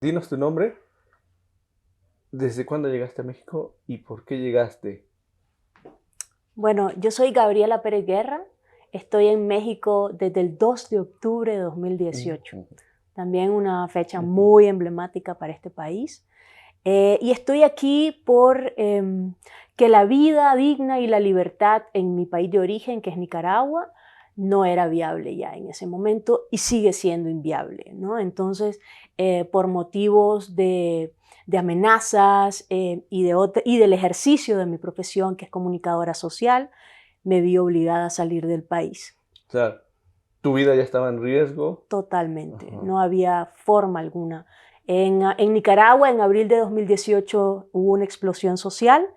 Dinos tu nombre, desde cuándo llegaste a México y por qué llegaste. Bueno, yo soy Gabriela Pérez Guerra, estoy en México desde el 2 de octubre de 2018, Ujú, también una fecha ujú, muy emblemática para este país. Y estoy aquí por que la vida digna y la libertad en mi país de origen, que es Nicaragua, no era viable ya en ese momento y sigue siendo inviable, ¿no? Entonces, por motivos de amenazas y del ejercicio de mi profesión, que es comunicadora social, me vi obligada a salir del país. o sea, tu vida ya estaba en riesgo. Totalmente, Ajá. no había forma alguna. En Nicaragua, en abril de 2018, hubo una explosión social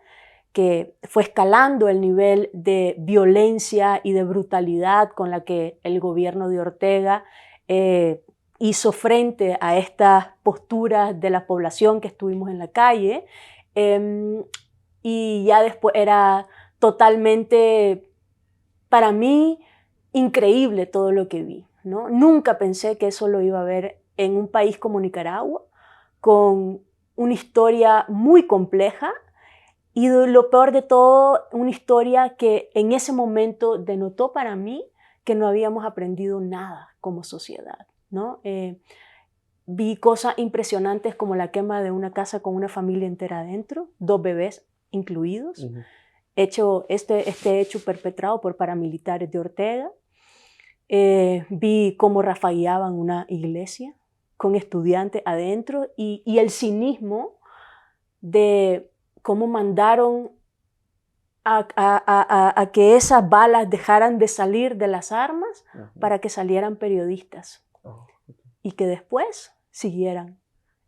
que fue escalando el nivel de violencia y de brutalidad con la que el gobierno de Ortega eh, hizo frente a estas posturas de la población que estuvimos en la calle. Eh, y ya después era totalmente, para mí, increíble todo lo que vi, ¿no? Nunca pensé que eso lo iba a ver en un país como Nicaragua, con una historia muy compleja y lo peor de todo, una historia que en ese momento denotó para mí que no habíamos aprendido nada como sociedad, ¿no? Vi cosas impresionantes como la quema de una casa con una familia entera adentro, 2 bebés incluidos, Ujú. este hecho perpetrado por paramilitares de Ortega. Vi cómo rafagueaban una iglesia con estudiantes adentro y el cinismo de cómo mandaron a que esas balas dejaran de salir de las armas Ajá. para que salieran periodistas Oh. y que después siguieran.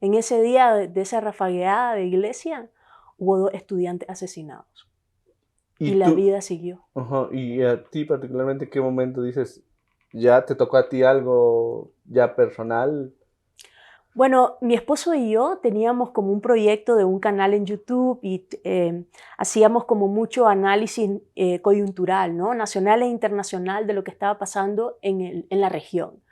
En ese día de esa rafagueada de iglesia hubo 2 estudiantes asesinados y Y la tú, vida siguió. ajá, y a ti particularmente, ¿qué momento dices, ya te tocó a ti algo ya personal? Bueno, mi esposo y yo teníamos como un proyecto de un canal en YouTube y hacíamos como mucho análisis coyuntural, ¿no? Nacional e internacional de lo que estaba pasando en la región.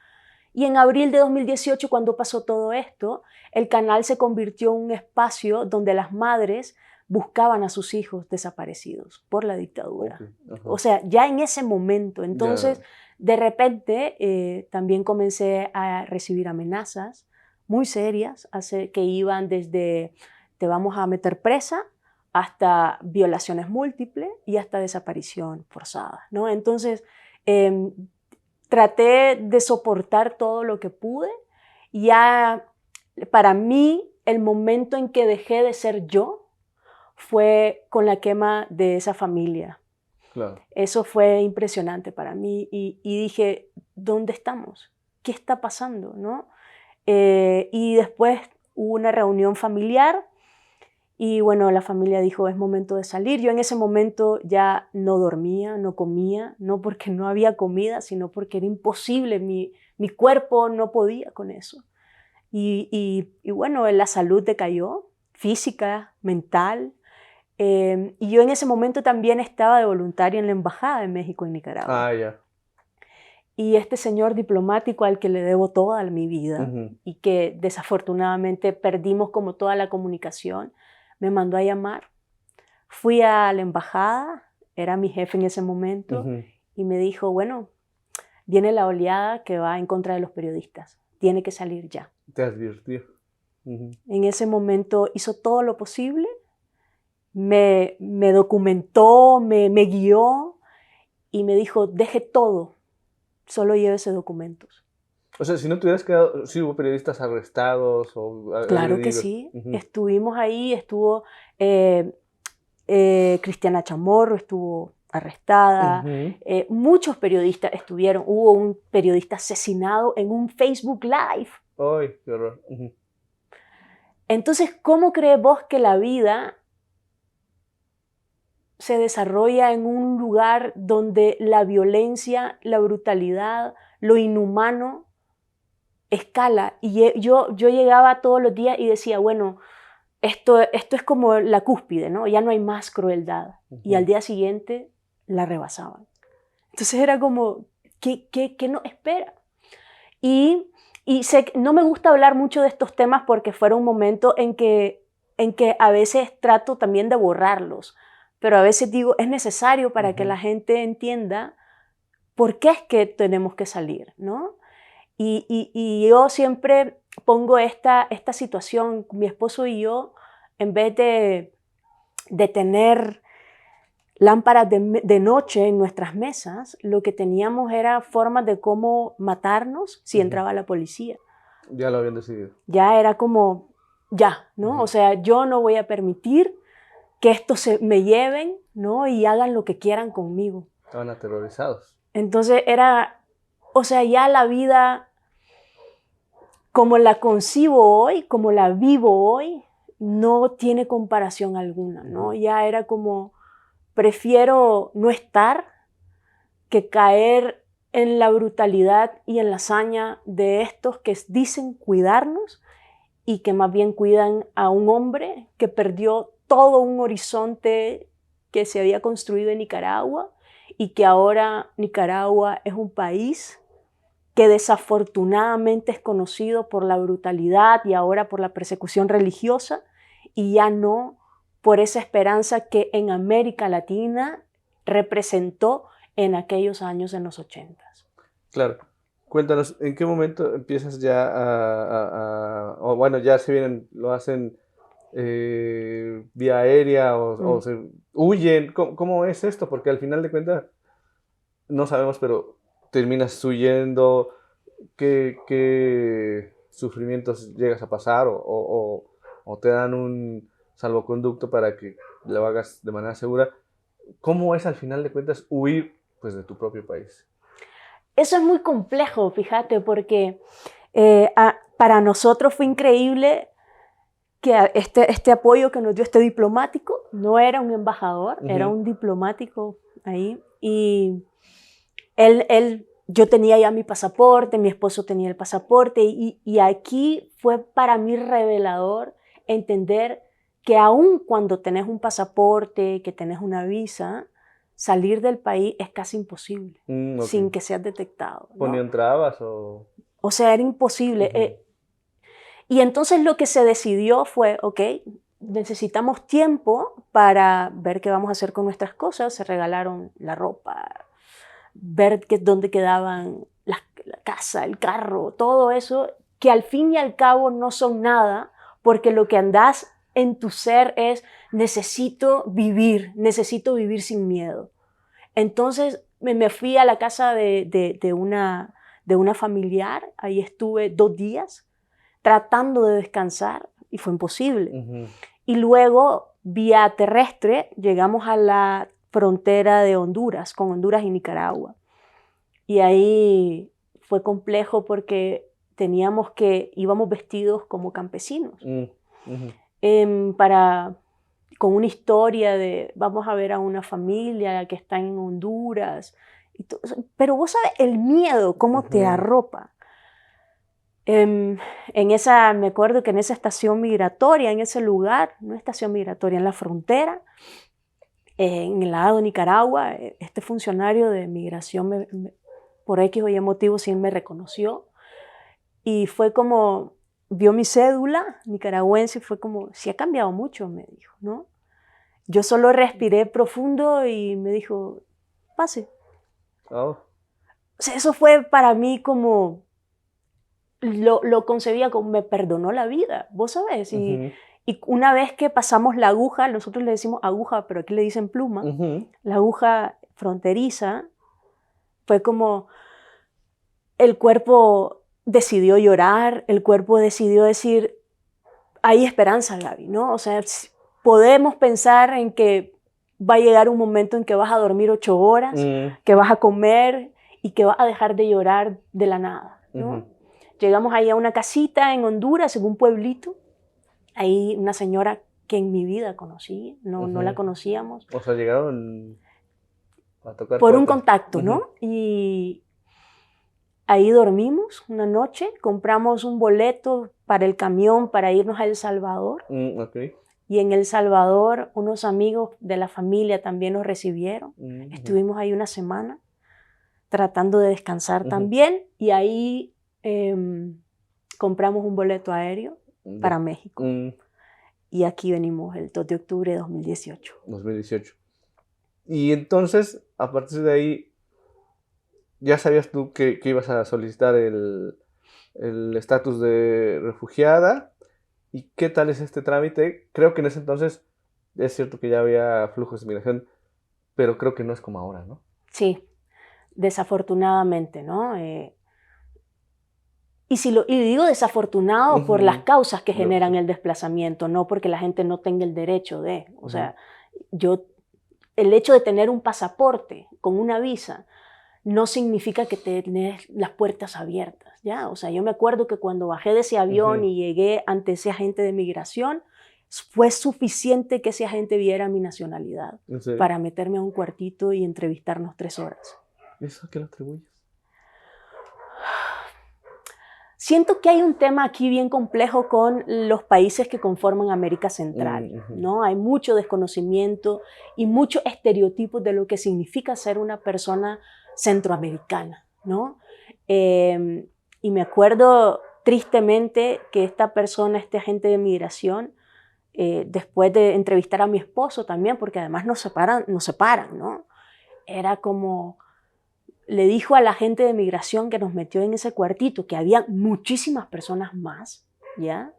Y en abril de 2018, cuando pasó todo esto, el canal se convirtió en un espacio donde las madres buscaban a sus hijos desaparecidos por la Ok, dictadura. O ajá, sea, ya en ese momento. ya, Entonces, de repente, también comencé a recibir amenazas muy serias que iban desde te vamos a meter presa hasta violaciones múltiples y hasta desaparición forzada, ¿no? Entonces, eh, traté de soportar todo lo que pude. Ya para mí, el momento en que dejé de ser yo fue con la quema de esa familia. claro. Eso fue impresionante para mí y dije, ¿dónde estamos? ¿Qué está pasando? ¿No? Y después hubo una reunión familiar y bueno, la familia dijo, es momento de salir. Yo en ese momento ya no dormía, no comía, no porque no había comida, sino porque era imposible, mi cuerpo no podía con eso. Y bueno, la salud decayó, física, mental. Y yo en ese momento también estaba de voluntaria en la Embajada de México en Nicaragua. Ah, ya. Y este señor diplomático al que le debo toda mi vida Ujú, y que desafortunadamente perdimos como toda la comunicación, me mandó a llamar. Fui a la embajada, era mi jefe en ese momento, ujú. y me dijo, bueno, viene la oleada que va en contra de los periodistas, tiene que salir ya. Te advirtió. Ujú. En ese momento hizo todo lo posible, me documentó, me guió y me dijo, deje todo, solo llévese documentos. O sea, si no te hubieras quedado, sí hubo periodistas arrestados o Claro que agredidos. sí, Ujú. estuvimos ahí, estuvo eh, Cristiana Chamorro, estuvo arrestada, Ujú. muchos periodistas estuvieron, hubo un periodista asesinado en un Facebook Live. Ay, qué horror. Ujú. Entonces, ¿cómo crees vos que la vida se desarrolla en un lugar donde la violencia, la brutalidad, lo inhumano escala? Y yo llegaba todos los días y decía, bueno, esto es como la cúspide, ¿no? Ya no hay más crueldad. Y al Ujú. día siguiente la rebasaban. Entonces era como, ¿qué nos espera? Y Y no me gusta hablar mucho de estos temas porque fueron un momento en que a veces trato también de borrarlos, pero a veces digo, es necesario para que la gente entienda por qué es que tenemos que salir, ¿no? Y yo siempre pongo esta situación, mi esposo y yo, en vez de tener lámparas de noche en nuestras mesas, lo que teníamos era formas de cómo matarnos si entraba la policía. Ya lo habían decidido. Ya era como, ya, ¿no? O sea, yo no voy a permitir que estos me lleven, ¿no? Y hagan lo que quieran conmigo. Estaban aterrorizados. Entonces era, o sea, ya la vida, como la concibo hoy, como la vivo hoy, no tiene comparación alguna, ¿no? Ya era como, prefiero no estar que caer en la brutalidad y en la hazaña de estos que dicen cuidarnos y que más bien cuidan a un hombre que perdió todo un horizonte que se había construido en Nicaragua y que ahora Nicaragua es un país que desafortunadamente es conocido por la brutalidad y ahora por la persecución religiosa y ya no por esa esperanza que en América Latina representó en aquellos años, en los 80. Claro. Cuéntanos, ¿en qué momento empiezas ya o bueno, ya se vienen, lo hacen vía aérea o se huyen? ¿Cómo es esto? Porque al final de cuentas, no sabemos, pero terminas huyendo. ¿Qué sufrimientos llegas a pasar o te dan un salvoconducto para que lo hagas de manera segura? ¿Cómo es al final de cuentas huir, pues, de tu propio país? Eso es muy complejo, fíjate, porque para nosotros fue increíble que este apoyo que nos dio este diplomático, no era un embajador, era un diplomático ahí, y yo tenía ya mi pasaporte, mi esposo tenía el pasaporte, y aquí fue para mí revelador entender que aun cuando tenés un pasaporte, que tenés una visa, salir del país es casi imposible, sin que seas detectado, ¿no? ¿Ponían trabas o...? O sea, era imposible. Y entonces lo que se decidió fue, ok, necesitamos tiempo para ver qué vamos a hacer con nuestras cosas. Se regalaron la ropa, ver dónde quedaban la casa, el carro, todo eso, que al fin y al cabo no son nada, porque lo que andás en tu ser es necesito vivir sin miedo. Entonces me fui a la casa de una familiar, ahí estuve 2 días tratando de descansar y fue imposible. Y luego, vía terrestre, llegamos a la frontera de Honduras, con Honduras y Nicaragua. Y ahí fue complejo porque íbamos vestidos como campesinos. Con una historia de vamos a ver a una familia que está en Honduras. Pero vos sabes el miedo, cómo te arropa. Me acuerdo que en esa estación migratoria, en ese lugar, no estación migratoria, en la frontera, en el lado de Nicaragua, este funcionario de migración, por X o Y motivo, sí me reconoció. Y fue como, vio mi cédula nicaragüense y fue como, sí ha cambiado mucho, me dijo, ¿no? Yo solo respiré profundo y me dijo, pase. O sea, eso fue para mí como, lo concebía como, me perdonó la vida, vos sabés. Y una vez que pasamos la aguja, nosotros le decimos aguja, pero aquí le dicen pluma, la aguja fronteriza, fue como, el cuerpo decidió llorar, el cuerpo decidió decir, hay esperanza, Gaby, ¿no? O sea, podemos pensar en que va a llegar un momento en que vas a dormir 8 horas, que vas a comer y que vas a dejar de llorar de la nada, ¿no? Llegamos ahí a una casita en Honduras, en un pueblito. Ahí una señora que en mi vida conocí, no la conocíamos. O sea, llegaron a tocar por un puertas. Contacto, ¿no? Y ahí dormimos una noche, compramos un boleto para el camión para irnos a El Salvador. Y en El Salvador unos amigos de la familia también nos recibieron. Estuvimos ahí una semana tratando de descansar también. Y ahí compramos un boleto aéreo para México. Y aquí venimos el 2 de octubre de 2018. 2018. Y entonces, a partir de ahí, ¿ya sabías tú que ibas a solicitar el estatus de refugiada? ¿Y qué tal es este trámite? Creo que en ese entonces es cierto que ya había flujos de migración, pero creo que no es como ahora, ¿no? Sí, desafortunadamente, ¿no? Y digo desafortunado por las causas que generan el desplazamiento, no porque la gente no tenga el derecho de. O sea, el hecho de tener un pasaporte con una visa no significa que tenés las puertas abiertas, ¿ya? O sea, yo me acuerdo que cuando bajé de ese avión y llegué ante ese agente de migración, fue suficiente que ese agente viera mi nacionalidad para meterme a un cuartito y entrevistarnos 3 horas. ¿Eso a qué lo atribuyes? Siento que hay un tema aquí bien complejo con los países que conforman América Central, ¿no? Hay mucho desconocimiento y muchos estereotipos de lo que significa ser una persona centroamericana, ¿no? Y me acuerdo tristemente que esta persona, este agente de migración, después de entrevistar a mi esposo también, porque además nos separan, ¿no? Era como... Le dijo a la gente de migración que nos metió en ese cuartito que había muchísimas personas más, ¿ya?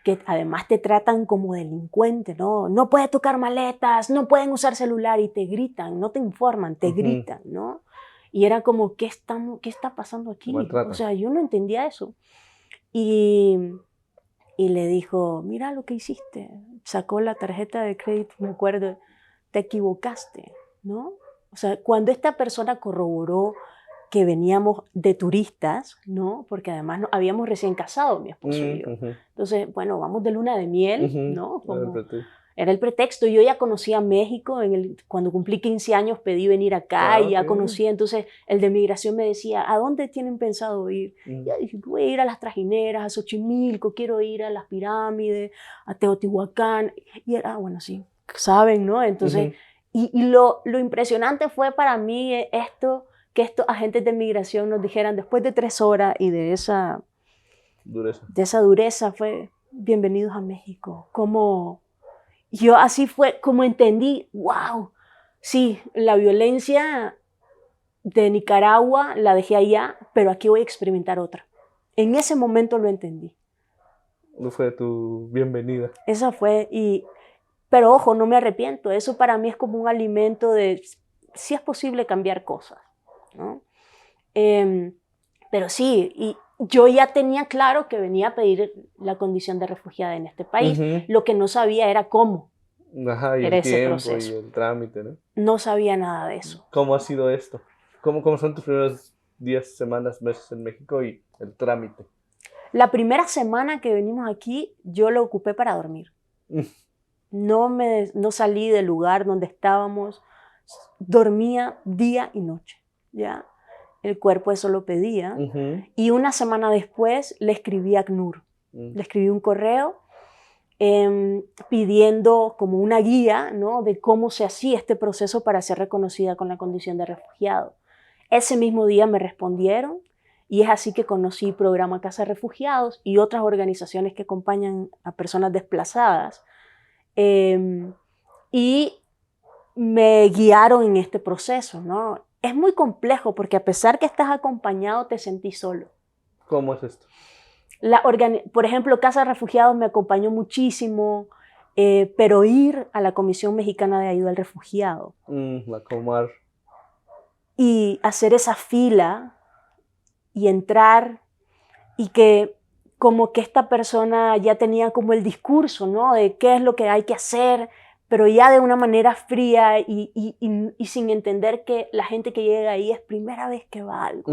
Que además te tratan como delincuente, ¿no? No puedes tocar maletas, no pueden usar celular y te gritan, no te informan, te gritan, ¿no? Y era como, ¿qué está pasando aquí? O sea, yo no entendía eso. Y le dijo, mira lo que hiciste. Sacó la tarjeta de crédito, me acuerdo, te equivocaste, ¿no? O sea, cuando esta persona corroboró que veníamos de turistas, ¿no? Porque además habíamos recién casado, mi esposo y yo. Entonces, bueno, vamos de luna de miel, ¿no? Era el pretexto. Yo ya conocía México, cuando cumplí 15 años pedí venir acá y ya conocía. Entonces, el de migración me decía, ¿a dónde tienen pensado ir? Y dije, voy a ir a las Trajineras, a Xochimilco, quiero ir a las pirámides, a Teotihuacán. Y era, bueno, sí, saben, ¿no? Entonces... Y lo impresionante fue para mí que estos agentes de migración nos dijeran después de 3 horas y de esa dureza fue, bienvenidos a México. Yo así fue como entendí, wow, sí, la violencia de Nicaragua la dejé allá, pero aquí voy a experimentar otra. En ese momento lo entendí. No fue tu bienvenida. Esa fue, pero ojo, no me arrepiento. Eso para mí es como un alimento de si es posible cambiar cosas, ¿no? Pero sí, y yo ya tenía claro que venía a pedir la condición de refugiada en este país. Lo que no sabía era cómo era el tiempo proceso. Y el trámite, ¿no? No sabía nada de eso. ¿Cómo ha sido esto? ¿Cómo son tus primeros días, semanas, meses en México y el trámite? La primera semana que venimos aquí, yo lo ocupé para dormir. No salí del lugar donde estábamos, dormía día y noche, ¿ya? El cuerpo eso lo pedía. Y una semana después le escribí a ACNUR. Le escribí un correo pidiendo como una guía, ¿no? De cómo se hacía este proceso para ser reconocida con la condición de refugiado. Ese mismo día me respondieron y es así que conocí Programa Casa Refugiados y otras organizaciones que acompañan a personas desplazadas. Y me guiaron en este proceso, ¿no? Es muy complejo porque a pesar que estás acompañado, te sentís solo. ¿Cómo es esto? Por ejemplo, Casa Refugiados me acompañó muchísimo, pero ir a la Comisión Mexicana de Ayuda al Refugiado la Comar. Y hacer esa fila y entrar y que como que esta persona ya tenía como el discurso, ¿no? De qué es lo que hay que hacer, pero ya de una manera fría y sin entender que la gente que llega ahí es primera vez que va a algo.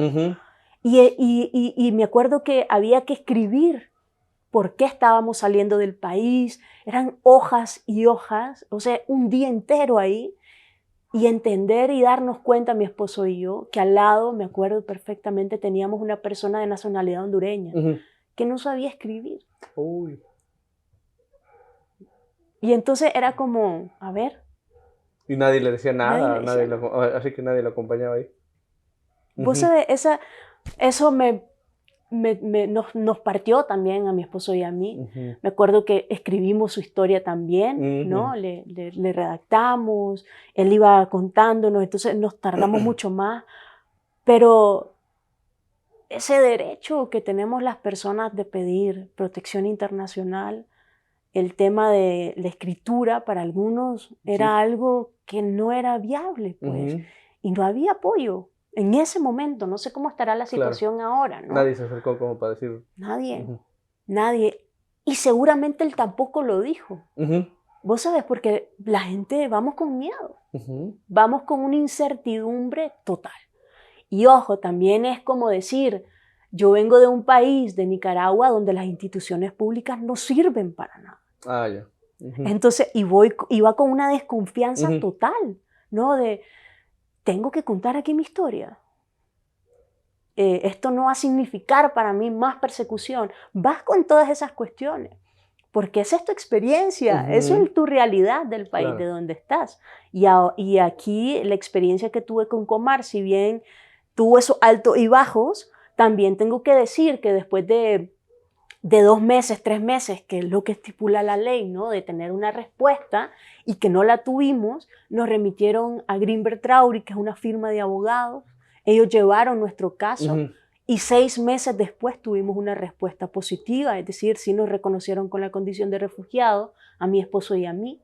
Y me acuerdo que había que escribir por qué estábamos saliendo del país. Eran hojas y hojas, o sea, un día entero ahí. Y entender y darnos cuenta, mi esposo y yo, que al lado, me acuerdo perfectamente, teníamos una persona de nacionalidad hondureña que no sabía escribir. Uy. Y entonces era como, a ver. Y nadie le decía nada, así que nadie lo acompañaba ahí. Vos sabés, eso me nos partió también a mi esposo y a mí. Ujú. Me acuerdo que escribimos su historia también, ¿no? Ujú. Le redactamos, él iba contándonos, entonces nos tardamos mucho más, pero ese derecho que tenemos las personas de pedir protección internacional, el tema de la escritura para algunos Sí. era algo que no era viable, pues, Ujú. y no había apoyo en ese momento. No sé cómo estará la Claro. situación ahora, ¿no? Nadie se acercó como para decir. Nadie, Ujú. nadie. Y seguramente él tampoco lo dijo. Ujú. Vos sabés, porque la gente vamos con miedo, Ujú. vamos con una incertidumbre total. Y ojo, también es como decir, yo vengo de un país, de Nicaragua, donde las instituciones públicas no sirven para nada. Ah, ya. Ujú. Entonces, iba con una desconfianza Ujú. total, ¿no? De, tengo que contar aquí mi historia. Esto no va a significar para mí más persecución. Vas con todas esas cuestiones, porque esa es tu experiencia, eso Ujú. es tu realidad del país de Claro. donde estás. Y aquí la experiencia que tuve con Comar, si bien tuvo esos altos y bajos, también tengo que decir que después de 2 meses, 3 meses, que es lo que estipula la ley, ¿no? De tener una respuesta y que no la tuvimos, nos remitieron a Greenberg Traurig, que es una firma de abogados. Ellos llevaron nuestro caso Ujú. y 6 meses después tuvimos una respuesta positiva, es decir, sí nos reconocieron con la condición de refugiado, a mi esposo y a mí.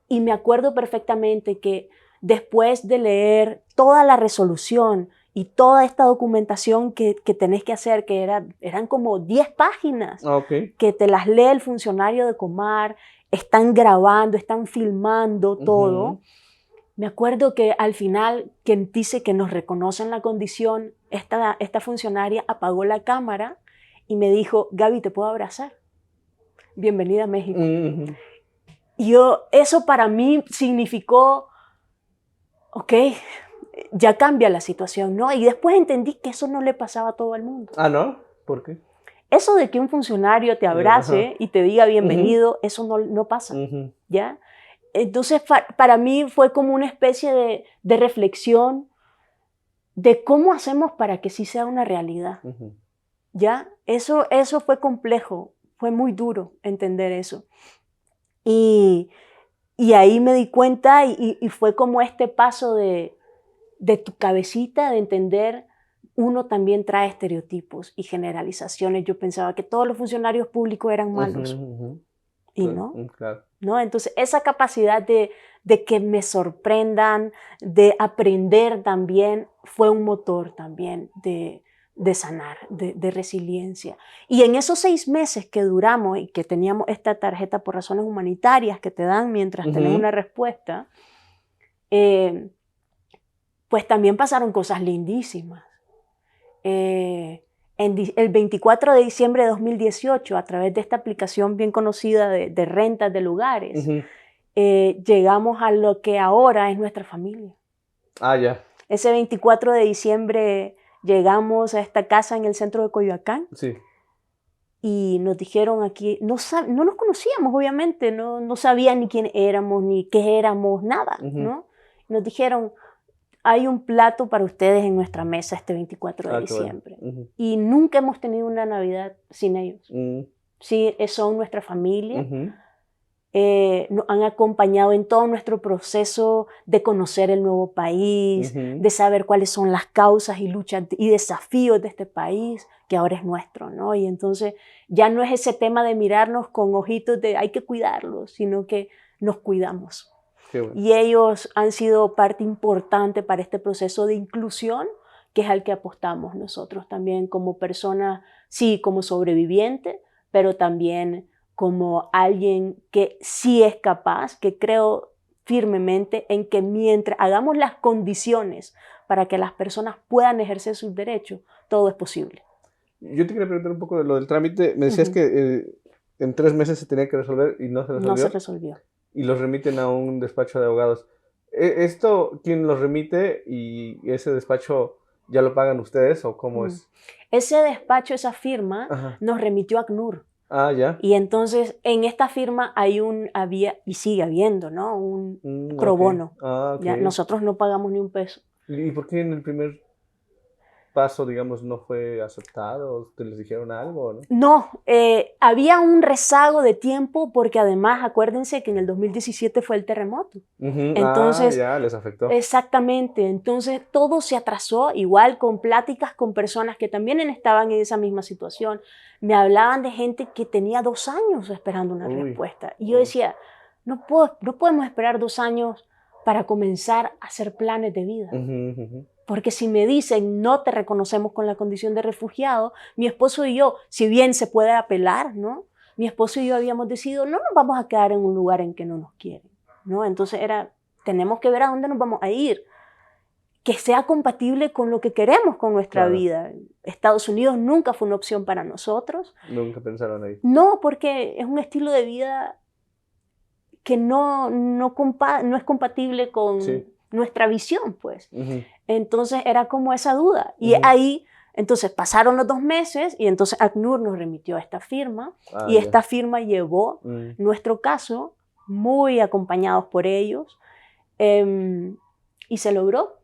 Y me acuerdo perfectamente que después de leer toda la resolución y toda esta documentación que tenés que hacer, que eran como 10 páginas, Ah, okey. que te las lee el funcionario de Comar, están grabando, están filmando todo. Ujú. Me acuerdo que al final, quien dice que nos reconocen la condición, esta funcionaria apagó la cámara y me dijo, Gaby, ¿te puedo abrazar? Bienvenida a México. Ujú. Y eso para mí significó, ok, ya cambia la situación, ¿no? Y después entendí que eso no le pasaba a todo el mundo. Ah, ¿no? ¿Por qué? Eso de que un funcionario te Ajá. abrace y te diga Ujú. bienvenido, eso no pasa, Ujú. ¿ya? Entonces, para mí fue como una especie de reflexión de cómo hacemos para que sí sea una realidad, Ujú. ¿ya? Eso fue complejo, fue muy duro entender eso. Y, y ahí me di cuenta y fue como este paso de tu cabecita, de entender, uno también trae estereotipos y generalizaciones. Yo pensaba que todos los funcionarios públicos eran Ujú, malos ujú. y no, Claro. ¿no? Entonces, esa capacidad de que me sorprendan, de aprender también, fue un motor también de sanar, de resiliencia. Y en esos 6 meses que duramos y que teníamos esta tarjeta por razones humanitarias que te dan mientras tenés Ujú. una respuesta, eh, pues también pasaron cosas lindísimas. El 24 de diciembre de 2018, a través de esta aplicación bien conocida de rentas de lugares, Ujú. llegamos a lo que ahora es nuestra familia. Ah, ya. Ese 24 de diciembre llegamos a esta casa en el centro de Coyoacán Sí. y nos dijeron aquí, no nos conocíamos obviamente, no sabían ni quién éramos, ni qué éramos, nada, Ujú. ¿no? Nos dijeron, hay un plato para ustedes en nuestra mesa este 24 de Ah, qué bueno. diciembre. Ujú. Y nunca hemos tenido una Navidad sin ellos. Mm. Sí, son nuestra familia. Ujú. Nos han acompañado en todo nuestro proceso de conocer el nuevo país, Ujú. de saber cuáles son las causas y luchas y desafíos de este país, que ahora es nuestro, ¿no? Y entonces ya no es ese tema de mirarnos con ojitos de hay que cuidarlos, sino que nos cuidamos. Qué bueno. Y ellos han sido parte importante para este proceso de inclusión, que es al que apostamos nosotros también como personas, sí, como sobreviviente, pero también como alguien que sí es capaz, que creo firmemente en que mientras hagamos las condiciones para que las personas puedan ejercer sus derechos, todo es posible. Yo te quería preguntar un poco de lo del trámite. Me decías Ujú. que en 3 meses se tenía que resolver y no se No se resolvió, resolvió. y los remiten a un despacho de abogados. ¿Esto quién los remite y ese despacho ya lo pagan ustedes o cómo Mm. es? Ese despacho, esa firma, Ajá. nos remitió a ACNUR. Ah, ya. Y entonces en esta firma había y sigue habiendo, ¿no? Un pro Okey. bono. Ah, ¿Ya? okey. Nosotros no pagamos ni un peso. ¿Y por qué en el primer? paso, digamos, no fue aceptado? ¿Te les dijeron algo, no? No, había un rezago de tiempo porque además acuérdense que en el 2017 fue el terremoto. Entonces, ya, les afectó. exactamente, entonces todo se atrasó, igual con pláticas con personas que también estaban en esa misma situación. Me hablaban de gente que tenía 2 años esperando una respuesta. Y yo decía, no podemos esperar 2 años para comenzar a hacer planes de vida. Porque si me dicen no te reconocemos con la condición de refugiado, mi esposo y yo, si bien se puede apelar, ¿no? Mi esposo y yo habíamos decidido no nos vamos a quedar en un lugar en que no nos quieren, ¿no? Entonces tenemos que ver a dónde nos vamos a ir, que sea compatible con lo que queremos con nuestra vida. Estados Unidos nunca fue una opción para nosotros. Nunca pensaron ahí. No, porque es un estilo de vida que no es compatible con nuestra visión, pues. Entonces era como esa duda. Y ahí, entonces pasaron los 2 meses y entonces ACNUR nos remitió a esta firma y esta firma llevó nuestro caso, muy acompañados por ellos, y se logró.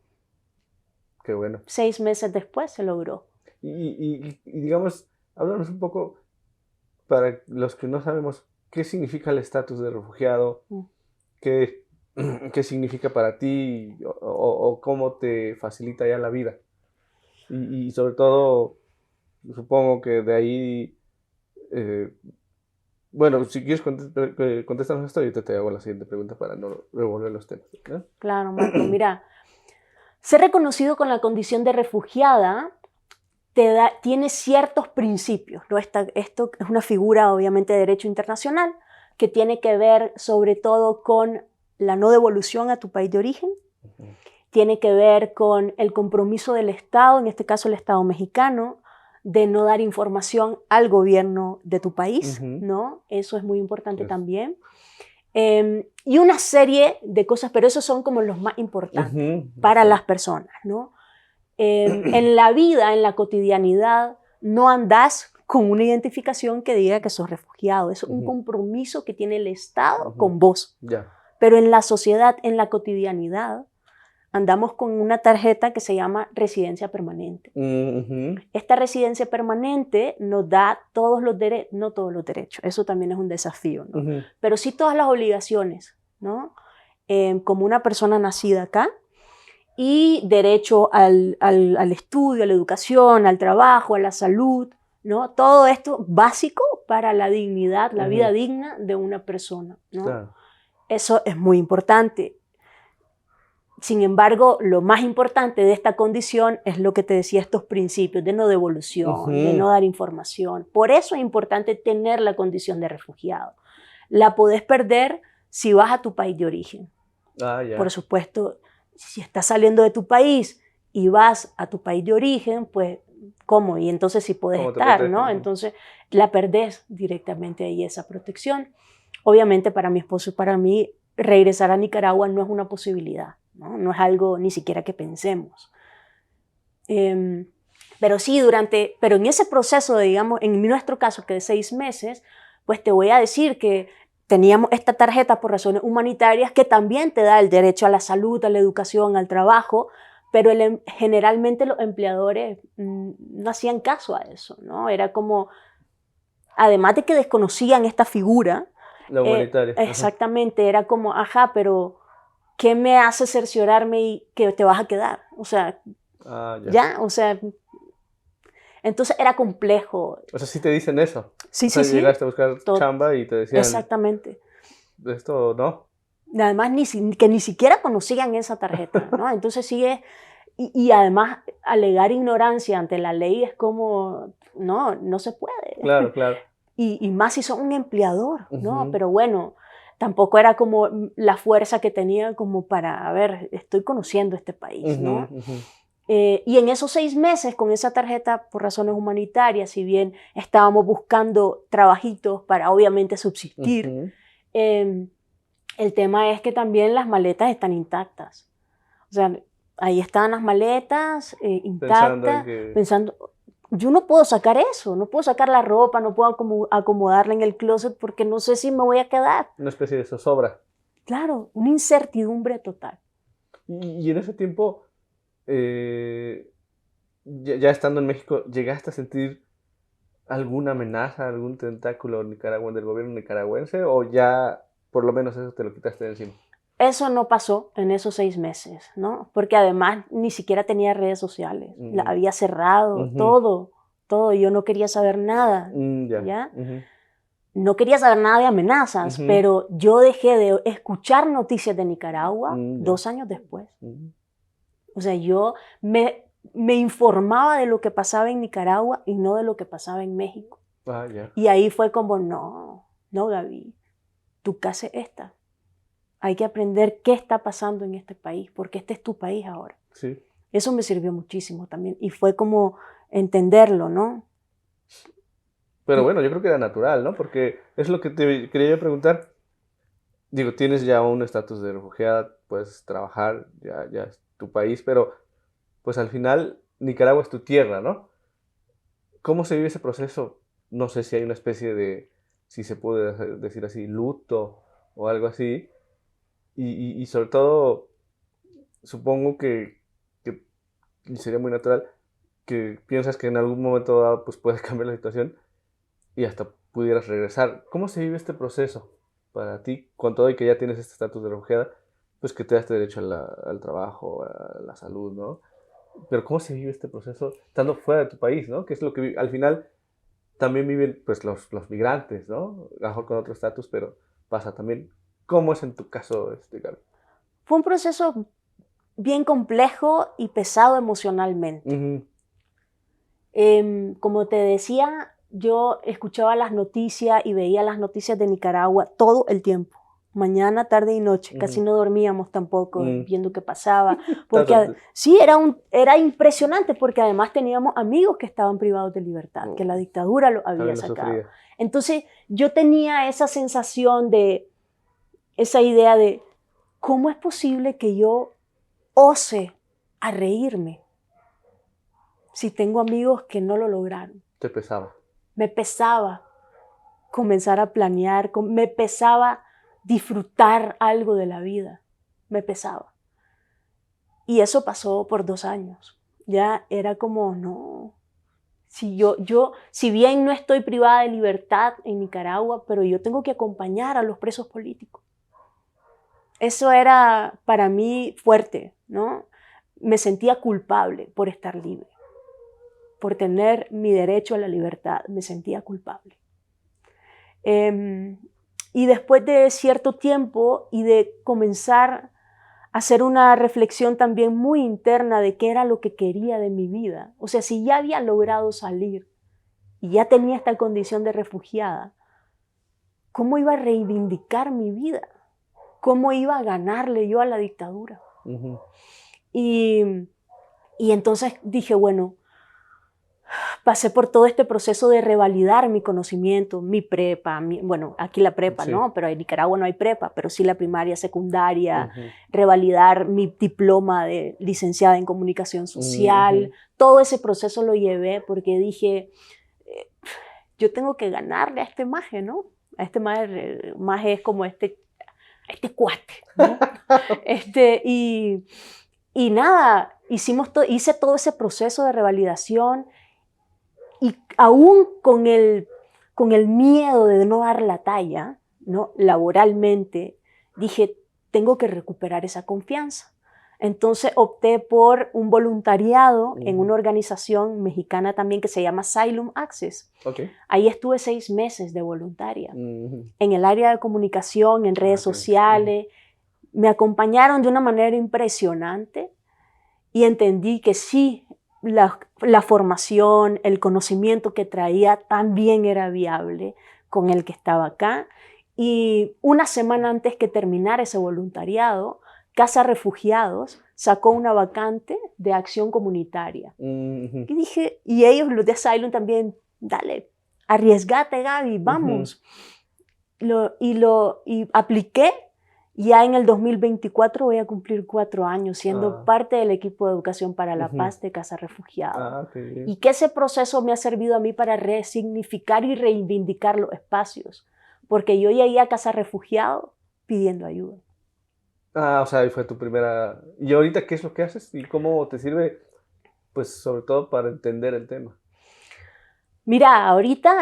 Qué bueno. 6 meses después se logró. Y digamos, háblanos un poco, para los que no sabemos, ¿qué significa el estatus de refugiado? ¿Qué significa para ti o cómo te facilita ya la vida? Y sobre todo, supongo que de ahí, bueno, si quieres contestarnos esto, yo te hago la siguiente pregunta para no revolver los temas, ¿no? Claro, Marco, mira, ser reconocido con la condición de refugiada tiene ciertos principios, ¿no? Esto es una figura, obviamente, de derecho internacional que tiene que ver sobre todo con la no devolución a tu país de origen, tiene que ver con el compromiso del Estado, en este caso el Estado mexicano, de no dar información al gobierno de tu país, ¿no? Eso es muy importante también. Y una serie de cosas, pero esos son como los más importantes para las personas, ¿no? En la vida, en la cotidianidad, no andás con una identificación que diga que sos refugiado. Es un compromiso que tiene el Estado con vos. Pero en la sociedad, en la cotidianidad, andamos con una tarjeta que se llama residencia permanente. Esta residencia permanente nos da todos los derechos, no todos los derechos, eso también es un desafío, ¿no? Pero sí todas las obligaciones, ¿no? Como una persona nacida acá, y derecho al estudio, a la educación, al trabajo, a la salud, ¿no? Todo esto básico para la dignidad, la vida digna de una persona, ¿no? Claro. Eso es muy importante. Sin embargo, lo más importante de esta condición es lo que te decía, estos principios de no devolución, de no dar información. Por eso es importante tener la condición de refugiado. La podés perder si vas a tu país de origen. Por supuesto, si estás saliendo de tu país y vas a tu país de origen, pues, ¿cómo? Y entonces sí podés estar, ¿no? Entonces la perdés directamente ahí, esa protección. Obviamente para mi esposo y para mí, regresar a Nicaragua no es una posibilidad, ¿no? No es algo ni siquiera que pensemos. Pero sí, pero en ese proceso, digamos, en nuestro caso, que de 6 meses, pues te voy a decir que teníamos esta tarjeta por razones humanitarias que también te da el derecho a la salud, a la educación, al trabajo, pero generalmente los empleadores no hacían caso a eso, ¿no? Era como, además de que desconocían esta figura, la humanitaria. Exactamente, era como, pero ¿qué me hace cerciorarme y que te vas a quedar? O sea, o sea, entonces era complejo. O sea, sí te dicen eso. Sí, o sea, sí, llegaste a buscar chamba y te decían... Exactamente. Esto no. Además, que ni siquiera conocían esa tarjeta, ¿no? Entonces sí es... Y además, alegar ignorancia ante la ley es como... No se puede. Claro, claro. Y más si son un empleador, ¿no? Pero bueno, tampoco era como la fuerza que tenía como para, a ver, estoy conociendo este país, ¿no? Y en esos 6 meses, con esa tarjeta por razones humanitarias, si bien estábamos buscando trabajitos para obviamente subsistir, el tema es que también las maletas están intactas. O sea, ahí están las maletas intactas, pensando, yo no puedo sacar eso, no puedo sacar la ropa, no puedo acomodarla en el closet porque no sé si me voy a quedar. Una especie de zozobra. Claro, una incertidumbre total. Y en ese tiempo, ya estando en México, ¿llegaste a sentir alguna amenaza, algún tentáculo del gobierno nicaragüense o ya por lo menos eso te lo quitaste de encima? Eso no pasó en esos 6 meses, ¿no? Porque además ni siquiera tenía redes sociales, la Mm, había cerrado, ujú, todo, todo, yo no quería saber nada, ya. ¿ya? Ujú, No quería saber nada de amenazas, ujú, pero yo dejé de escuchar noticias de Nicaragua ya. 2 años después. Ujú. O sea, yo me informaba de lo que pasaba en Nicaragua y no de lo que pasaba en México. Ah, ya. Y ahí fue como, no, no, Gaby, tu casa es esta. Hay que aprender qué está pasando en este país, porque este es tu país ahora. Sí. Eso me sirvió muchísimo también. Y fue como entenderlo, ¿no? Pero bueno, yo creo que era natural, ¿no? Porque es lo que te quería yo preguntar. Digo, tienes ya un estatus de refugiada, puedes trabajar, ya es tu país, pero pues al final Nicaragua es tu tierra, ¿no? ¿Cómo se vive ese proceso? No sé si hay una especie de, si se puede decir así, luto o algo así. Y sobre todo, supongo que y sería muy natural que piensas que en algún momento dado pues puede cambiar la situación y hasta pudieras regresar. ¿Cómo se vive este proceso para ti, con todo y que ya tienes este estatus de refugiada, pues que te da este derecho al trabajo, a la salud, ¿no? Pero ¿cómo se vive este proceso estando fuera de tu país, ¿no? Que es lo que al final también viven pues los migrantes, ¿no? A lo mejor con otro estatus, pero pasa también. ¿Cómo es en tu caso, Gaby? Fue un proceso bien complejo y pesado emocionalmente. Ujú, Como te decía, yo escuchaba las noticias y veía las noticias de Nicaragua todo el tiempo, mañana, tarde y noche. Casi ujú, no dormíamos tampoco mm. viendo qué pasaba, Estás porque sí, era impresionante, porque además teníamos amigos que estaban privados de libertad, que la oh, dictadura los había también lo sacado. sufría. Entonces yo tenía esa sensación esa idea de, ¿cómo es posible que yo ose a reírme si tengo amigos que no lo lograron? Te pesaba. Me pesaba comenzar a planear, me pesaba disfrutar algo de la vida, me pesaba. Y eso pasó por 2 años. Ya era como, no, si bien no estoy privada de libertad en Nicaragua, pero yo tengo que acompañar a los presos políticos. Eso era para mí fuerte, ¿no? Me sentía culpable por estar libre, por tener mi derecho a la libertad, me sentía culpable. Y después de cierto tiempo y de comenzar a hacer una reflexión también muy interna de qué era lo que quería de mi vida, o sea, si ya había logrado salir y ya tenía esta condición de refugiada, ¿cómo iba a reivindicar mi vida? ¿Cómo iba a ganarle yo a la dictadura? Ujú, Y, y entonces dije, bueno, pasé por todo este proceso de revalidar mi conocimiento, mi prepa, bueno, aquí la prepa, sí. ¿no? Pero en Nicaragua no hay prepa, pero sí la primaria, secundaria, Ujú, revalidar mi diploma de licenciada en comunicación social, ujú, todo ese proceso lo llevé porque dije, eh, yo tengo que ganarle a este maje, ¿no? A este maje es como este cuate, ¿no? Este, y nada, hice todo ese proceso de revalidación y aún con el miedo de no dar la talla, ¿no? Laboralmente, dije, tengo que recuperar esa confianza. Entonces opté por un voluntariado en ujú. una organización mexicana también que se llama Asylum Access. Ok. Ahí estuve 6 meses de voluntaria, Ujú. en el área de comunicación, en redes Ah, qué bien. Ujú, sociales. Me acompañaron de una manera impresionante y entendí que sí, la formación, el conocimiento que traía también era viable con el que estaba acá. Y una semana antes que terminar ese voluntariado, Casa Refugiados sacó una vacante de acción comunitaria. ujú, Y dije, y ellos, los de Asylum también, dale, arriesgate, Gaby, ujú. vamos. Y apliqué. Ya en el 2024 voy a cumplir 4 años siendo Ah, parte del equipo de Educación para la ujú. Paz de Casa Refugiado. Ah, qué bien. Y que ese proceso me ha servido a mí para resignificar y reivindicar los espacios. Porque yo llegué a Casa Refugiado pidiendo ayuda. Ah, o sea, ahí fue tu primera. ¿Y ahorita qué es lo que haces? ¿Y cómo te sirve? pues sobre todo para entender el tema? Mira, ahorita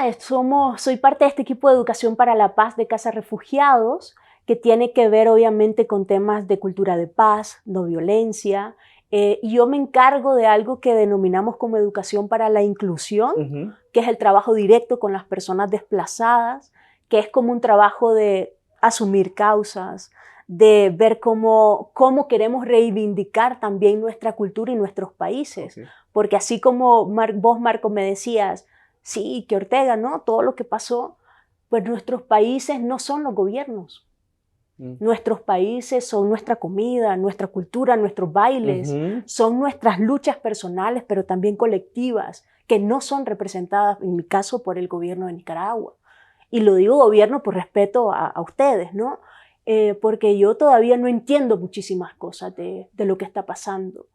soy parte de este equipo de Educación para la Paz de Casa Refugiados, que tiene que ver obviamente con temas de cultura de paz, no violencia, y yo me encargo de algo que denominamos como educación para la inclusión, que es el trabajo directo con las personas desplazadas, que es como un trabajo de asumir causas, de ver cómo queremos reivindicar también nuestra cultura y nuestros países. Porque así como vos, Marco, me decías, sí, que Ortega, ¿no? Todo lo que pasó, pues nuestros países no son los gobiernos. Nuestros países son nuestra comida, nuestra cultura, nuestros bailes, son nuestras luchas personales, pero también colectivas, que no son representadas, en mi caso, por el gobierno de Nicaragua. Y lo digo gobierno por respeto a ustedes, ¿no? Porque yo todavía no entiendo muchísimas cosas de lo que está pasando.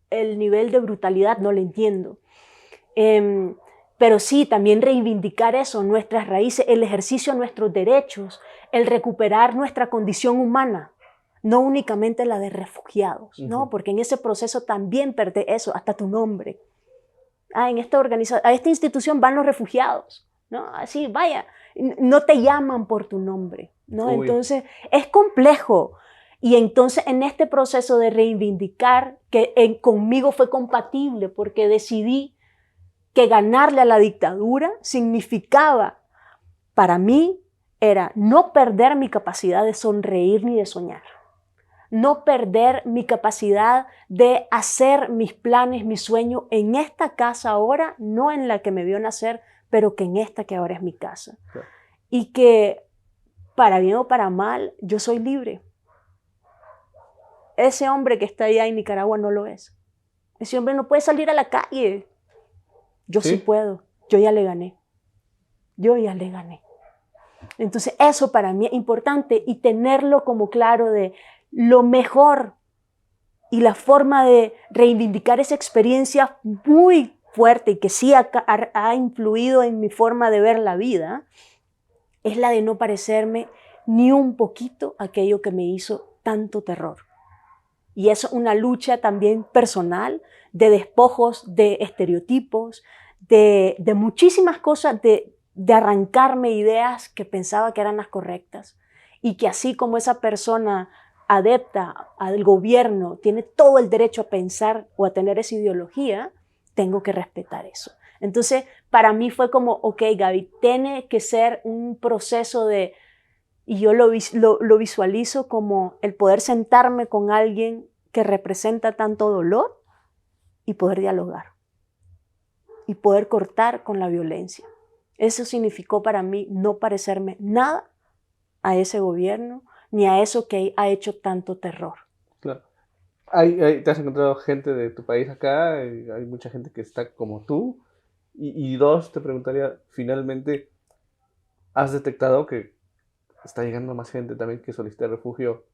El nivel de brutalidad no lo entiendo. Pero sí, también reivindicar eso, nuestras raíces, el ejercicio de nuestros derechos, el recuperar nuestra condición humana, no únicamente la de refugiados, ¿no? Porque en ese proceso también perdés eso, hasta tu nombre. En esta organización, a esta institución van los refugiados, ¿no? Así, vaya, no te llaman por tu nombre, ¿no? Uy. Entonces, es complejo. Y entonces, en este proceso de reivindicar, que conmigo fue compatible, porque decidí que ganarle a la dictadura significaba, para mí, era no perder mi capacidad de sonreír ni de soñar. No perder mi capacidad de hacer mis planes, mi sueño en esta casa ahora, no en la que me vio nacer, pero que en esta que ahora es mi casa. Claro. Y que, para bien o para mal, yo soy libre. Ese hombre que está allá en Nicaragua no lo es. Ese hombre no puede salir a la calle. Yo sí puedo, yo ya le gané. Yo ya le gané. Entonces eso para mí es importante y tenerlo como claro de lo mejor y la forma de reivindicar esa experiencia muy fuerte y que sí ha influido en mi forma de ver la vida, es la de no parecerme ni un poquito a aquello que me hizo tanto terror. Y eso es una lucha también personal, de despojos, de estereotipos, de muchísimas cosas, de arrancarme ideas que pensaba que eran las correctas. Y que así como esa persona adepta al gobierno tiene todo el derecho a pensar o a tener esa ideología, tengo que respetar eso. Entonces, para mí fue como, ok, Gaby, tiene que ser un proceso de... Y yo lo visualizo como el poder sentarme con alguien que representa tanto dolor y poder dialogar y poder cortar con la violencia. Eso significó para mí no parecerme nada a ese gobierno ni a eso que ha hecho tanto terror. Claro. ¿Te has encontrado gente de tu país acá? Hay mucha gente que está como tú. Y dos, te preguntaría, finalmente, ¿has detectado que está llegando más gente también que solicita refugio?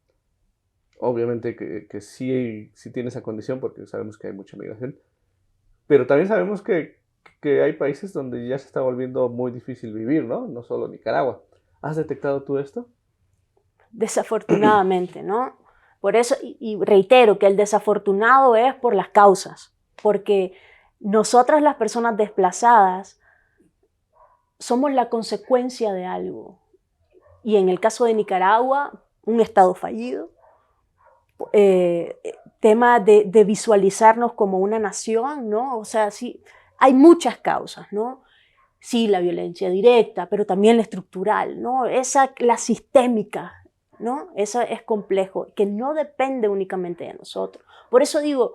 Obviamente que sí tiene esa condición porque sabemos que hay mucha migración, pero también sabemos que hay países donde ya se está volviendo muy difícil vivir, ¿no? No solo Nicaragua. ¿Has detectado tú esto? Desafortunadamente, ¿no? Por eso, y reitero que el desafortunado es por las causas, porque nosotras las personas desplazadas somos la consecuencia de algo. Y en el caso de Nicaragua, un Estado fallido, tema de visualizarnos como una nación, ¿no? O sea, sí, hay muchas causas, ¿no? Sí, la violencia directa, pero también la estructural, ¿no? La sistémica, ¿no? Eso es complejo, que no depende únicamente de nosotros. Por eso digo,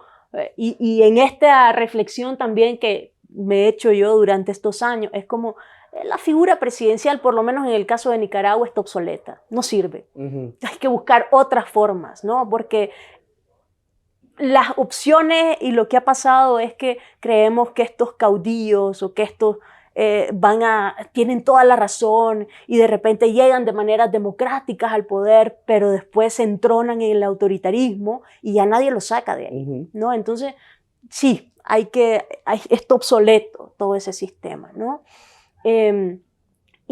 y en esta reflexión también que me he hecho yo durante estos años, es como la figura presidencial, por lo menos en el caso de Nicaragua, está obsoleta, no sirve. Hay que buscar otras formas, ¿no? Porque las opciones y lo que ha pasado es que creemos que estos caudillos o que estos tienen toda la razón y de repente llegan de maneras democráticas al poder, pero después se entronan en el autoritarismo y ya nadie los saca de ahí, ¿no? Entonces, sí, está obsoleto todo ese sistema, ¿no?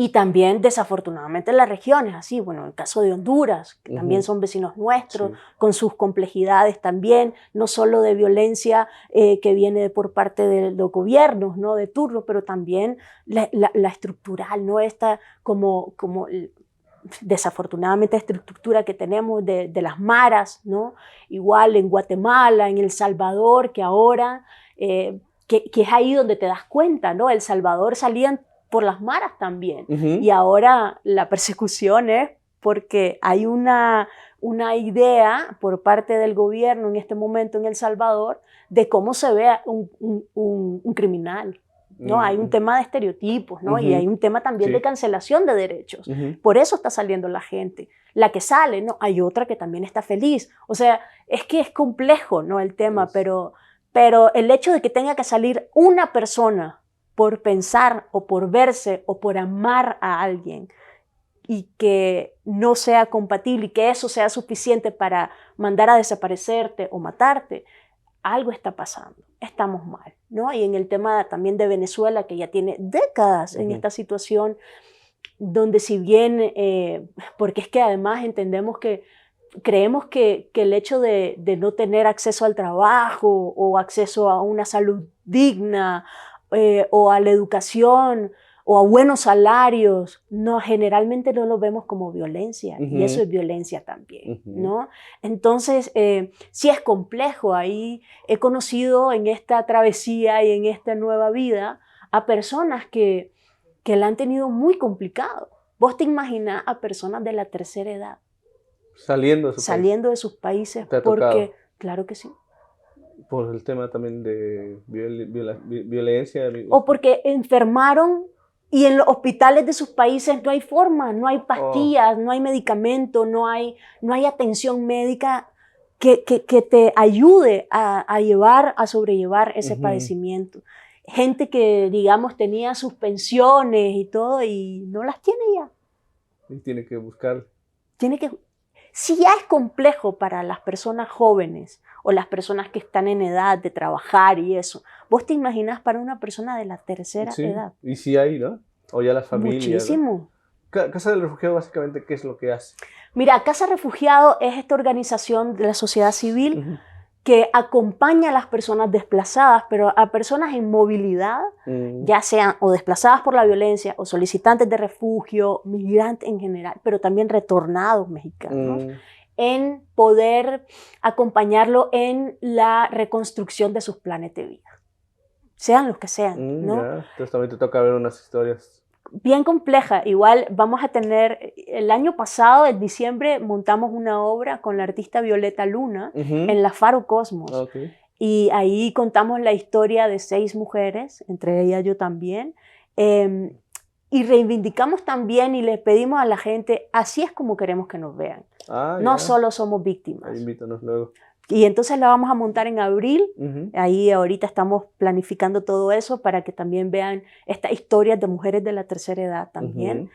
Y también, desafortunadamente, en las regiones, así, bueno, en el caso de Honduras, que también son vecinos nuestros, con sus complejidades también, no solo de violencia que viene por parte de los gobiernos, ¿no? De turno, pero también la estructural, ¿no? Esta como desafortunadamente esta estructura que tenemos de las maras, ¿no? Igual en Guatemala, en El Salvador, que ahora, que es ahí donde te das cuenta, ¿no? El Salvador salían por las maras también. Y ahora la persecución es porque hay una idea por parte del gobierno en este momento en El Salvador de cómo se ve un criminal, ¿no? Hay un tema de estereotipos, ¿no? Y hay un tema también de cancelación de derechos. Por eso está saliendo la gente. La que sale, ¿no? Hay otra que también está feliz. O sea, es que es complejo, ¿no? El tema, pero el hecho de que tenga que salir una persona por pensar o por verse o por amar a alguien y que no sea compatible y que eso sea suficiente para mandar a desaparecerte o matarte, algo está pasando, estamos mal, ¿no? Y en el tema también de Venezuela, que ya tiene décadas en esta situación, donde si bien, porque es que además entendemos que creemos que el hecho de no tener acceso al trabajo o acceso a una salud digna o a la educación o a buenos salarios, no, generalmente no lo vemos como violencia, y eso es violencia también, ¿no? Entonces, sí es complejo. Ahí he conocido en esta travesía y en esta nueva vida a personas que la han tenido muy complicado. Vos te imaginás a personas de la tercera edad saliendo de sus países, ¿Te ha porque, tocado? claro que sí. Por el tema también de violencia. O porque enfermaron y en los hospitales de sus países no hay forma, no hay pastillas, no hay medicamento, no hay atención médica que te ayude a sobrellevar ese padecimiento. Gente que, digamos, tenía sus pensiones y todo y no las tiene ya. Y tiene que buscar. Si ya es complejo para las personas jóvenes o las personas que están en edad de trabajar y eso, ¿vos te imaginás para una persona de la tercera edad? Y sí hay, ¿no? O ya las familias, Muchísimo. ¿no? Casa del Refugiado, básicamente, ¿qué es lo que hace? Mira, Casa Refugiado es esta organización de la sociedad civil que acompaña a las personas desplazadas, pero a personas en movilidad, ya sean o desplazadas por la violencia o solicitantes de refugio, migrantes en general, pero también retornados mexicanos, en poder acompañarlo en la reconstrucción de sus planes de vida, sean los que sean, ¿no? Entonces también te toca ver unas historias bien compleja. Igual vamos a tener, el año pasado, en diciembre, montamos una obra con la artista Violeta Luna en la Faro Cosmos. Y ahí contamos la historia de 6 mujeres, entre ellas yo también, y reivindicamos también y les pedimos a la gente, así es como queremos que nos vean. No solo somos víctimas. Invítanos luego. Y entonces la vamos a montar en abril. Ahí ahorita estamos planificando todo eso para que también vean estas historias de mujeres de la tercera edad también,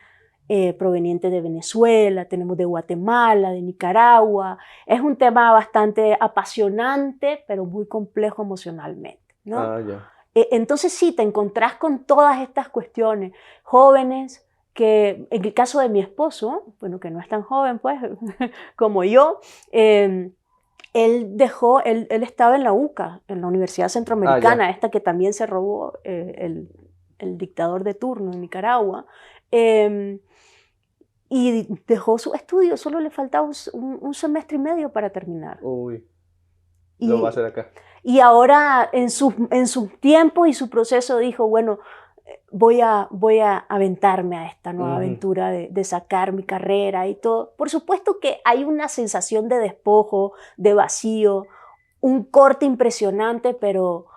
provenientes de Venezuela, tenemos de Guatemala, de Nicaragua. Es un tema bastante apasionante, pero muy complejo emocionalmente, ¿no? Entonces sí, te encontrás con todas estas cuestiones. Jóvenes que, en el caso de mi esposo, bueno, que no es tan joven pues, como yo, él estaba en la UCA, en la Universidad Centroamericana, esta que también se robó el dictador de turno en Nicaragua, y dejó su estudio, solo le faltaba un semestre y medio para terminar. Lo va a hacer acá. Y ahora en sus tiempos y su proceso dijo, bueno, voy a aventarme a esta nueva aventura de sacar mi carrera y todo. Por supuesto que hay una sensación de despojo, de vacío, un corte impresionante, pero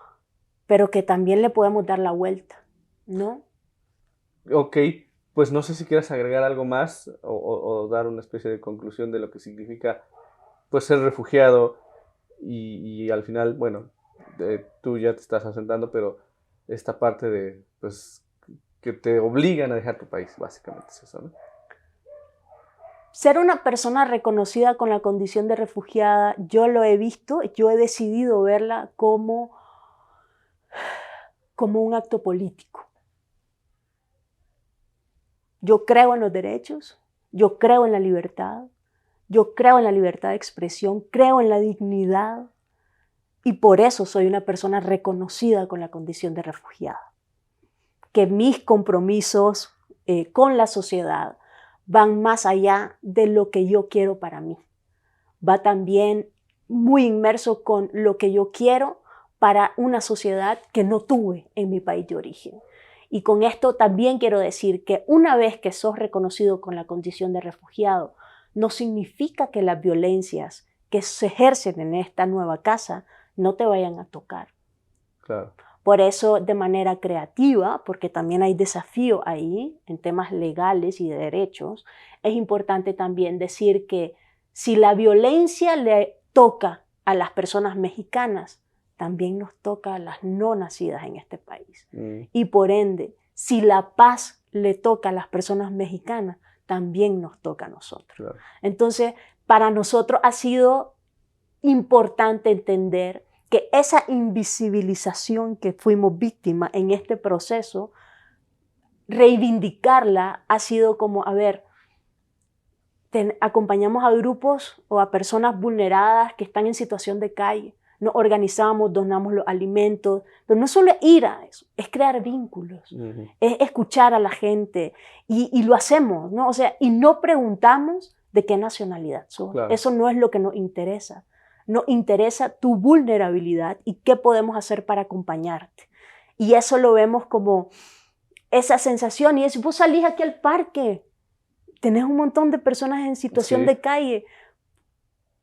que también le podemos dar la vuelta, ¿no? Ok, pues no sé si quieres agregar algo más o dar una especie de conclusión de lo que significa pues ser refugiado y al final, bueno, tú ya te estás asentando, pero esta parte de, pues, que te obligan a dejar tu país, básicamente es eso, ¿no? Ser una persona reconocida con la condición de refugiada, yo lo he visto, yo he decidido verla como un acto político. Yo creo en los derechos, yo creo en la libertad, yo creo en la libertad de expresión, creo en la dignidad y por eso soy una persona reconocida con la condición de refugiada. Que mis compromisos con la sociedad van más allá de lo que yo quiero para mí. Va también muy inmerso con lo que yo quiero para una sociedad que no tuve en mi país de origen. Y con esto también quiero decir que una vez que sos reconocido con la condición de refugiado, no significa que las violencias que se ejercen en esta nueva casa no te vayan a tocar. Claro. Por eso, de manera creativa, porque también hay desafío ahí en temas legales y de derechos, es importante también decir que si la violencia le toca a las personas mexicanas, también nos toca a las no nacidas en este país. Y por ende, si la paz le toca a las personas mexicanas, también nos toca a nosotros. Claro. Entonces, para nosotros ha sido importante entender que esa invisibilización que fuimos víctimas en este proceso, reivindicarla ha sido como, a ver, acompañamos a grupos o a personas vulneradas que están en situación de calle, nos organizamos, donamos los alimentos, pero no solo es ir a eso, es crear vínculos, es escuchar a la gente y lo hacemos, ¿no? O sea, y no preguntamos de qué nacionalidad sos, Claro. Eso no es lo que nos interesa. Nos interesa tu vulnerabilidad y qué podemos hacer para acompañarte. Y eso lo vemos como esa sensación. Y es, vos salís aquí al parque, tenés un montón de personas en situación de calle.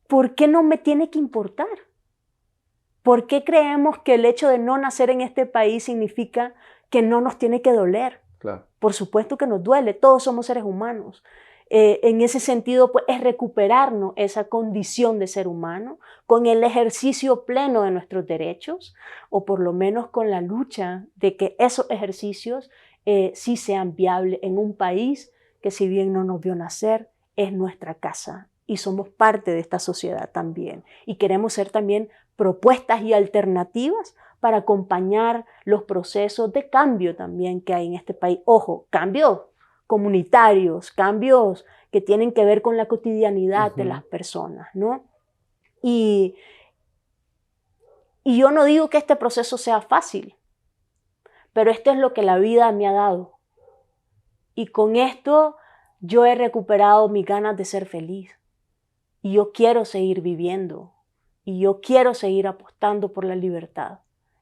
¿Por qué no me tiene que importar? ¿Por qué creemos que el hecho de no nacer en este país significa que no nos tiene que doler? Claro. Por supuesto que nos duele, todos somos seres humanos. En ese sentido, pues, es recuperarnos esa condición de ser humano con el ejercicio pleno de nuestros derechos, o por lo menos con la lucha de que esos ejercicios sí sean viables en un país que, si bien no nos vio nacer, es nuestra casa y somos parte de esta sociedad también. Y queremos ser también propuestas y alternativas para acompañar los procesos de cambio también que hay en este país. Ojo, cambios comunitarios, cambios que tienen que ver con la cotidianidad de las personas, ¿no? Y yo no digo que este proceso sea fácil, pero esto es lo que la vida me ha dado. Y con esto yo he recuperado mis ganas de ser feliz. Y yo quiero seguir viviendo. Y yo quiero seguir apostando por la libertad.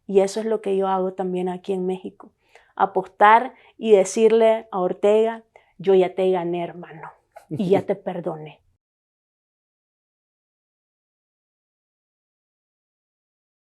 Y eso es lo que yo hago también aquí en México. Apostar y decirle a Ortega, yo ya te gané, hermano, y ya te perdoné.